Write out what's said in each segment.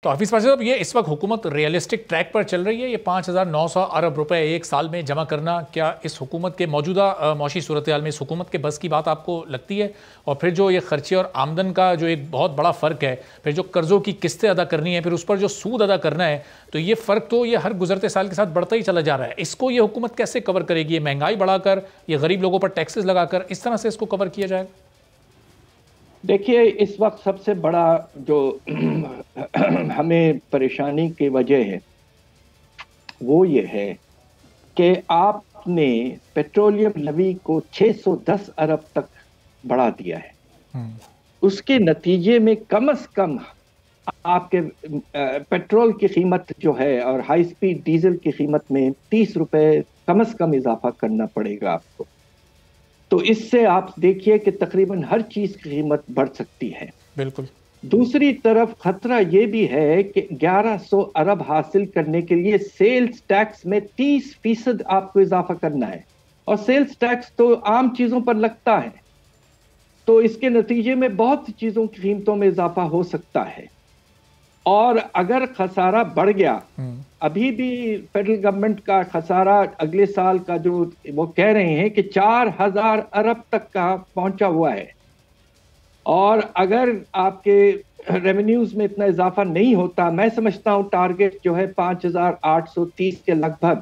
تو حفیظ پاشا صاحب، یہ اس وقت حکومت ریئلسٹک ٹریک پر چل رہی ہے؟ یہ 5,900 ارب روپے ایک سال میں جمع کرنا کیا اس حکومت کے موجودہ معاشی صورتحال میں اس حکومت کے بس کی بات آپ کو لگتی ہے؟ اور پھر جو یہ خرچے اور آمدن کا جو ایک بہت بڑا فرق ہے، پھر جو قرضوں کی قسطیں ادا کرنی ہے، پھر اس پر جو سود ادا کرنا ہے، تو یہ فرق تو یہ ہر گزرتے سال کے ساتھ بڑھتا ہی چلا جا رہا ہے۔ اس کو یہ حکومت کیسے کور کرے گی؟ یہ مہنگائی بڑھا کر، یہ غریب لوگوں پر ٹیکسز لگا کر، اس طرح سے اس کو کور کیا جائے گا؟ دیکھیے، اس وقت سب سے بڑا جو ہمیں پریشانی کی وجہ ہے وہ یہ ہے کہ آپ نے پیٹرولیم لیوی کو 610 ارب تک بڑھا دیا ہے۔ اس کے نتیجے میں کم از کم آپ کے پیٹرول کی قیمت جو ہے اور ہائی سپیڈ ڈیزل کی قیمت میں 30 روپے کم از کم اضافہ کرنا پڑے گا آپ کو۔ تو اس سے آپ دیکھیے کہ تقریباً ہر چیز کی قیمت بڑھ سکتی ہے۔ بالکل۔ دوسری طرف خطرہ یہ بھی ہے کہ 1100 ارب حاصل کرنے کے لیے سیلز ٹیکس میں 30% آپ کو اضافہ کرنا ہے، اور سیلز ٹیکس تو عام چیزوں پر لگتا ہے، تو اس کے نتیجے میں بہت سی چیزوں کی قیمتوں میں اضافہ ہو سکتا ہے۔ اور اگر خسارہ بڑھ گیا، ابھی بھی فیڈرل گورنمنٹ کا خسارہ اگلے سال کا جو وہ کہہ رہے ہیں کہ 4,000 ارب تک کا پہنچا ہوا ہے، اور اگر آپ کے ریونیوز میں اتنا اضافہ نہیں ہوتا، میں سمجھتا ہوں ٹارگٹ جو ہے 5,830 کے لگ بھگ،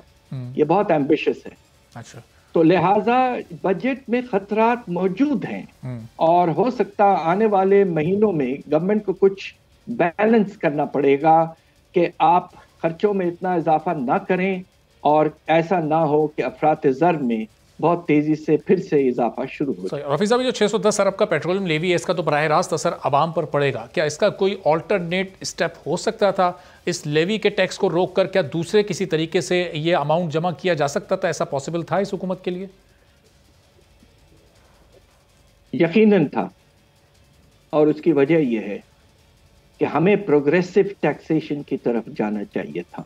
یہ بہت ایمبیشس ہے۔ اچھا، تو لہٰذا بجٹ میں خطرات موجود ہیں، اور ہو سکتا آنے والے مہینوں میں گورنمنٹ کو کچھ بیلنس کرنا پڑے گا کہ آپ خرچوں میں اتنا اضافہ نہ کریں، اور ایسا نہ ہو کہ افراط زر میں بہت تیزی سے پھر سے اضافہ شروع ہو جائے۔ رفیع صاحب، جو 610 ارب کا پیٹرولیم لیوی ہے، اس کا تو براہ راست اثر عوام پر پڑے گا، کیا اس کا کوئی آلٹرنیٹ اسٹیپ ہو سکتا تھا؟ اس لیوی کے ٹیکس کو روک کر کیا دوسرے کسی طریقے سے یہ اماؤنٹ جمع کیا جا سکتا تھا؟ ایسا پاسبل تھا اس حکومت کے لیے؟ یقیناً تھا، اور اس کی وجہ یہ ہے کہ ہمیں پروگریسو ٹیکسیشن کی طرف جانا چاہیے تھا۔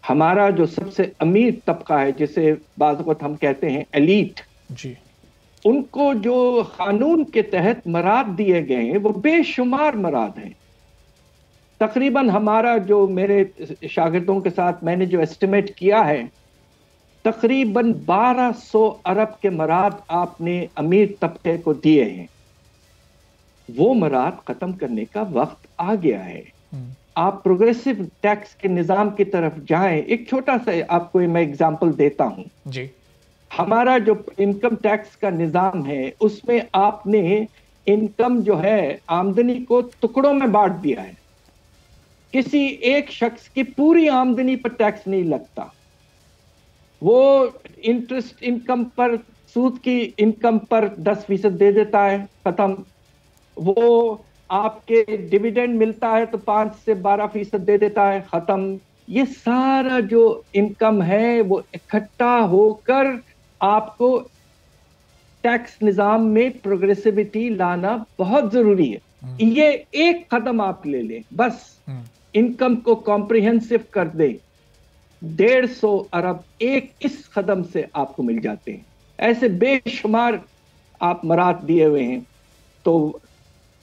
ہمارا جو سب سے امیر طبقہ ہے، جسے بعض اوقات ہم کہتے ہیں ایلیٹ، جی، ان کو جو قانون کے تحت مراد دیے گئے ہیں وہ بے شمار مراد ہیں۔ تقریباً ہمارا جو میرے شاگردوں کے ساتھ میں نے جو ایسٹیمیٹ کیا ہے، تقریباً 1,200 ارب کے مراد آپ نے امیر طبقے کو دیے ہیں۔ وہ مراد ختم کرنے کا وقت آ گیا ہے۔ آپ پروگریسو ٹیکس کے نظام کی طرف جائیں۔ ایک چھوٹا سا آپ کو میں اگزامپل دیتا ہوں۔ جی، ہمارا جو انکم ٹیکس کا نظام ہے، اس میں آپ نے انکم جو ہے آمدنی کو ٹکڑوں میں بانٹ دیا ہے۔ کسی ایک شخص کی پوری آمدنی پر ٹیکس نہیں لگتا، وہ انٹرسٹ انکم پر، سود کی انکم پر 10% دے دیتا ہے، ختم۔ وہ آپ کے ڈیویڈنڈ ملتا ہے تو 5 سے 12% دے دیتا ہے، ختم۔ یہ سارا جو انکم ہے وہ اکٹھا ہو کر آپ کو ٹیکس نظام میں پروگریسیوٹی لانا بہت ضروری ہے۔ یہ ایک قدم آپ لے لیں، بس انکم کو کمپریہنسو کر دیں، 150 ارب ایک اس قدم سے آپ کو مل جاتے ہیں۔ ایسے بے شمار آپ مراد دیے ہوئے ہیں۔ تو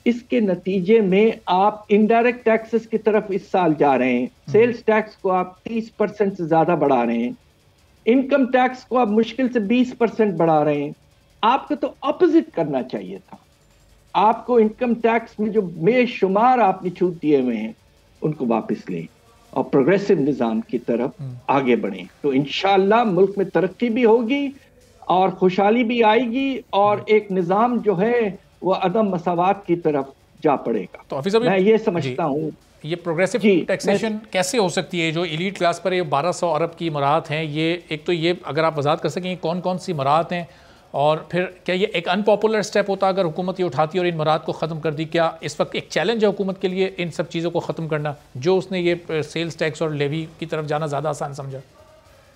اس کے نتیجے میں آپ انڈائریکٹ ٹیکسز کی طرف اس سال جا رہے ہیں۔ سیلز ٹیکس کو آپ 30% سے زیادہ بڑھا رہے ہیں، انکم ٹیکس کو آپ مشکل سے 20% بڑھا رہے ہیں۔ آپ کو تو اپوزٹ کرنا چاہیے تھا۔ آپ کو انکم ٹیکس میں جو بے شمار آپ نے چھوٹ دیے ہوئے ہیں ان کو واپس لیں، اور پروگریسو نظام کی طرف آگے بڑھیں، تو انشاءاللہ ملک میں ترقی بھی ہوگی اور خوشحالی بھی آئے گی، اور ایک نظام جو ہے وہ عدم مساوات کی طرف جا پڑے گا۔ تو حفیظ صاحب، میں یہ سمجھتا ہوں یہ پروگریسو ٹیکسیشن کیسے ہو سکتی ہے؟ جو ایلیٹ کلاس پر یہ 1,200 ارب کی مراعات ہیں، یہ ایک تو یہ اگر آپ وضاحت کر سکیں کون کون سی مراعات ہیں، اور پھر کیا یہ ایک ان پاپولر اسٹیپ ہوتا اگر حکومت یہ اٹھاتی اور ان مراعات کو ختم کر دی؟ کیا اس وقت ایک چیلنج ہے حکومت کے لیے ان سب چیزوں کو ختم کرنا، جو اس نے یہ سیلز ٹیکس اور لیوی کی طرف جانا زیادہ آسان سمجھا؟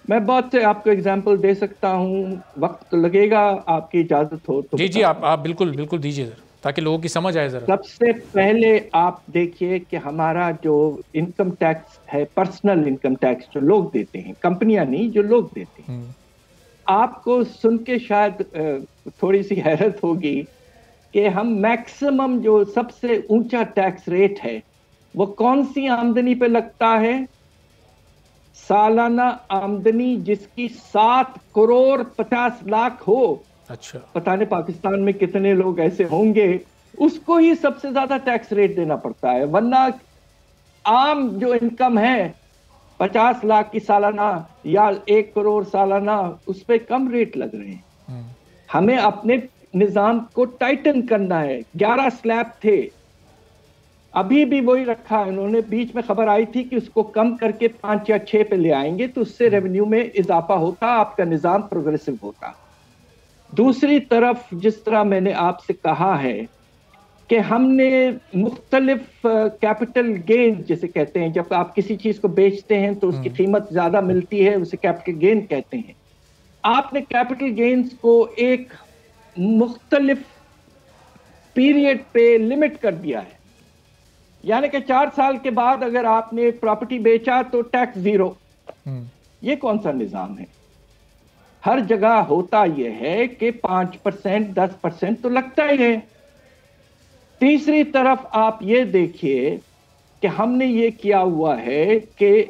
میں بہت سے آپ کو اگزامپل دے سکتا ہوں، وقت تو لگے گا، آپ کی اجازت ہو تو جی آپ بالکل دیجیے ذرا، تاکہ لوگوں کی سمجھ آئے ذرا۔ سب سے پہلے آپ دیکھیے کہ ہمارا جو انکم ٹیکس ہے، پرسنل انکم ٹیکس جو لوگ دیتے ہیں، کمپنیاں نہیں، جو لوگ دیتے ہیں، آپ کو سن کے شاید تھوڑی سی حیرت ہوگی کہ ہم میکسیمم جو سب سے اونچا ٹیکس ریٹ ہے وہ کون سی آمدنی پہ لگتا ہے؟ سالانہ آمدنی جس کی 7 کروڑ 50 لاکھ ہو. اچھا. پتہ نہیں پاکستان میں کتنے لوگ ایسے ہوں گے, اس کو ہی سب سے زیادہ ٹیکس ریٹ دینا پڑتا ہے, ورنہ عام جو انکم ہے 50 لاکھ کی سالانہ یا 1 کروڑ سالانہ, اس پہ کم ریٹ لگ رہے ہیں. ہمیں اپنے نظام کو ٹائٹن کرنا ہے. 11 سلیب تھے, ابھی بھی وہی رکھا ہے انہوں نے. بیچ میں خبر آئی تھی کہ اس کو کم کر کے 5 یا 6 پہ لے آئیں گے تو اس سے ریونیو میں اضافہ ہوتا, آپ کا نظام پروگریسو ہوتا. دوسری طرف جس طرح میں نے آپ سے کہا ہے کہ ہم نے مختلف کیپٹل گین جسے کہتے ہیں, جب آپ کسی چیز کو بیچتے ہیں تو اس کی قیمت زیادہ ملتی ہے, اسے کیپٹل گین کہتے ہیں. آپ نے کیپٹل گینز کو ایک مختلف پیریڈ پہ لمٹ کر دیا ہے, یعنی کہ 4 سال کے بعد اگر آپ نے پراپرٹی بیچا تو ٹیکس 0. یہ کون سا نظام ہے؟ ہر جگہ ہوتا یہ ہے کہ 5% 10% تو لگتا ہی ہے. تیسری طرف آپ یہ دیکھیے کہ ہم نے یہ کیا ہوا ہے کہ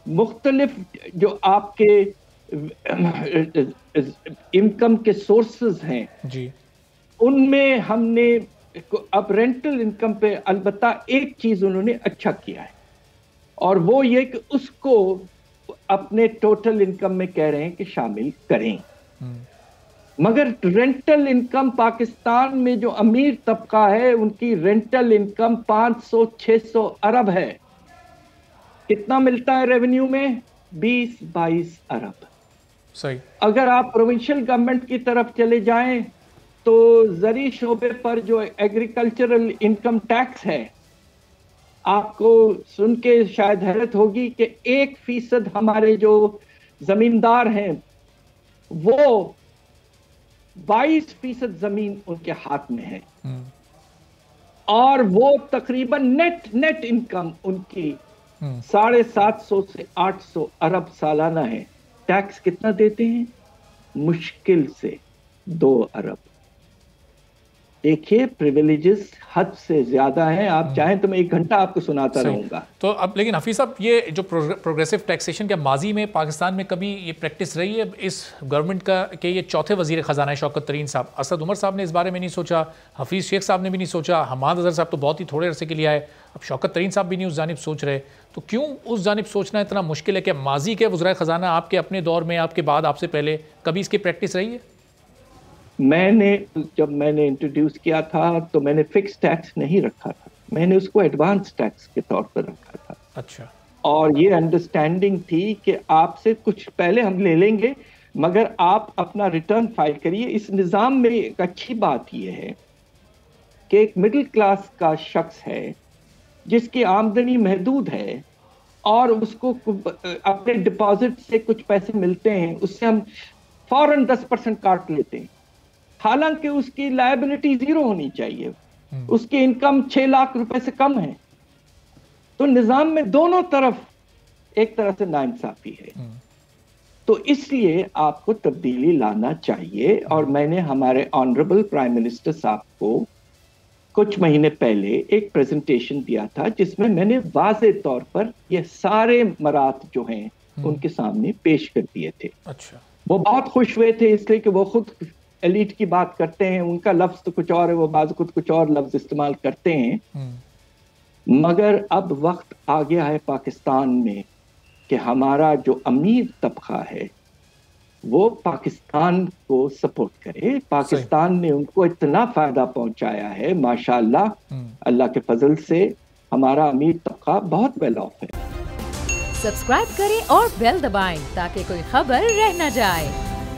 مختلف جو آپ کے انکم کے سورسز ہیں جی, ان میں ہم نے اب رینٹل انکم پہ البتہ ایک چیز انہوں نے اچھا کیا ہے, اور وہ یہ کہ اس کو اپنے ٹوٹل انکم میں کہہ رہے ہیں کہ شامل کریں. مگر رینٹل انکم پاکستان میں جو امیر طبقہ ہے ان کی رینٹل انکم 500-600 ارب ہے. کتنا ملتا ہے ریونیو میں؟ 20-22 ارب. صحیح. اگر آپ پروونشل گورنمنٹ کی طرف چلے جائیں تو زرعی شعبے پر جو ایگریکلچرل انکم ٹیکس ہے, آپ کو سن کے شاید حیرت ہوگی کہ 1% ہمارے جو زمیندار ہیں وہ 22% زمین ان کے ہاتھ میں ہے, اور وہ تقریباً نیٹ انکم ان کی 750 سے 800 ارب سالانہ ہے. ٹیکس کتنا دیتے ہیں؟ مشکل سے 2 ارب. دیکھیے پریویلیجز حد سے زیادہ ہیں. آپ چاہیں تو میں 1 گھنٹہ آپ کو سناتا رہوں گا. تو اب لیکن حفیظ صاحب, یہ جو پروگریسو ٹیکسیشن کے ماضی میں پاکستان میں کبھی یہ پریکٹس رہی ہے اس گورنمنٹ کا کہ یہ چوتھے وزیر خزانہ ہے شوکت ترین صاحب, اسد عمر صاحب نے اس بارے میں نہیں سوچا, حفیظ شیخ صاحب نے بھی نہیں سوچا, حماد اظہر صاحب تو بہت ہی تھوڑے عرصے کے لیے آئے, اب شوکت ترین صاحب بھی نہیں اس جانب سوچ رہے. تو کیوں اس جانب سوچنا اتنا مشکل ہے؟ کہ ماضی کے وزرائے خزانہ آپ کے اپنے دور میں, آپ کے بعد, آپ سے پہلے کبھی اس کی پریکٹس رہی ہے؟ جب میں نے انٹروڈیوس کیا تھا تو میں نے فکس ٹیکس نہیں رکھا تھا, میں نے اس کو ایڈوانس ٹیکس کے طور پر رکھا تھا. اچھا. اور یہ انڈرسٹینڈنگ تھی کہ آپ سے کچھ پہلے ہم لے لیں گے مگر آپ اپنا ریٹرن فائل کریے. اس نظام میں ایک اچھی بات یہ ہے کہ ایک مڈل کلاس کا شخص ہے جس کی آمدنی محدود ہے اور اس کو اپنے ڈپازٹ سے کچھ پیسے ملتے ہیں, اس سے ہم فوراً 10% کاٹ لیتے ہیں, حالانکہ اس کی لائبلٹی 0 ہونی چاہیے. اس کی انکم 6 لاکھ روپے سے کم ہے. تو نظام میں دونوں طرف ایک طرح سے ناانصافی ہے. تو اس لیے آپ کو تبدیلی لانا چاہیے. اور میں نے ہمارے آنریبل پرائم منسٹر صاحب کو کچھ مہینے پہلے ایک پریزنٹیشن دیا تھا جس میں میں نے واضح طور پر یہ سارے مرات جو ہیں ان کے سامنے پیش کر دیے تھے. اچھا. وہ بہت خوش ہوئے تھے اس لیے کہ وہ خود ایلیٹ کی بات کرتے ہیں, ان کا لفظ تو کچھ اور ہے, وہ بعض خود کچھ اور لفظ استعمال کرتے ہیں. مگر اب وقت آ گیا ہے پاکستان میں کہ ہمارا جو امیر طبقہ ہے وہ پاکستان کو سپورٹ کرے. پاکستان نے ان کو اتنا فائدہ پہنچایا ہے ماشاءاللہ, اللہ کے فضل سے ہمارا امیر طبقہ بہت ویل آف ہے. سبسکرائب کریں اور بیل دبائیں تاکہ کوئی خبر رہ نہ جائے.